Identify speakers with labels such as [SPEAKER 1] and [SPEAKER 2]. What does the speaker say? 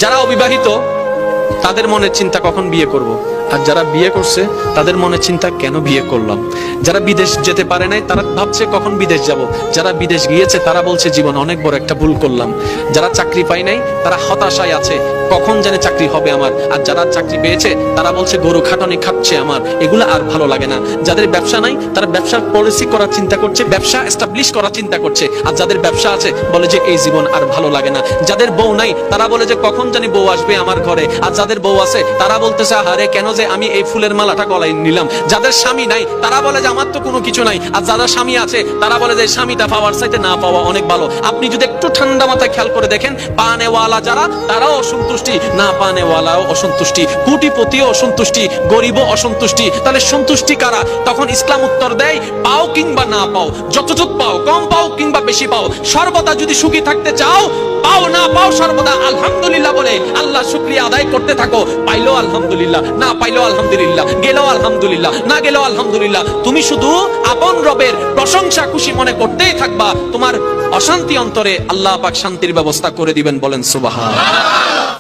[SPEAKER 1] যারা অবিবাহিত তাদের মনের চিন্তা কখন বিয়ে করব, আর যারা বিয়ে করছে তাদের মনের চিন্তা কেন বিয়ে করলাম। যারা বিদেশ যেতে পারে নাই তারা ভাবছে কখন বিদেশ যাব, যারা বিদেশ গিয়েছে তারা বলছে জীবন অনেক বড় একটা ভুল করলাম। যারা চাকরি পায় নাই তারা হতাশায় আছে কখন জানে চাকরি হবে আমার, আর যারা চাকরি পেয়েছে তারা বলছে গরু খাটনি খাচ্ছে আমার, এগুলো আর ভালো লাগে না। যাদের ব্যবসা নাই তারা ব্যবসার পলিসি করার চিন্তা করছে, ব্যবসা এস্টাবলিশ করার চিন্তা করছে, আর যাদের ব্যবসা আছে বলে যে এই জীবন আর ভালো লাগে না। যাদের বউ নাই তারা বলে যে কখন জানি বউ আসবে আমার ঘরে, আর যাদের বউ আছে তারা বলতেছে আরে কেন যে আমি এই ফুলের মালাটা গলায় নিলাম। যাদের স্বামী নাই তারা বলে যে আমার তো কোনো কিছু নাই, আর যারা স্বামী আছে তারা বলে যে স্বামীটা পাওয়ার চাইতে না পাওয়া অনেক ভালো। আপনি যদি একটু ঠান্ডা মাথায় খেয়াল করে দেখেন, পানেওয়ালা যারা তারাও অসন্তুষ্টি, না পানেওয়ালাও অসন্তুষ্টি, কোটিপতিও অসন্তুষ্টি, গরিবও অসন্তুষ্টি। তাহলে সন্তুষ্টি কারা? তখন ইসলাম উত্তর দেয় পাও কিংবা না পাও, যতটুক পাও, কম পাও কিংবা বেশি পাও, সর্বদা যদি সুখী থাকতে চাও, পাও না পাও সর্বদা আলহামদুলিল্লাহ বলে আল্লাহ শুকরিয়া আদায় করতে থাকো। পাইলো আলহামদুলিল্লাহ, না পাইলো আলহামদুলিল্লাহ, গেলেও আলহামদুলিল্লাহ, না গেলেও আলহামদুলিল্লাহ। তুমি শুধু আপন রবের প্রশংসা খুশি মনে করতেই থাকবা, তোমার অশান্তি অন্তরে আল্লাহ পাক শান্তির ব্যবস্থা করে দিবেন। বলেন সুবহানাল্লাহ।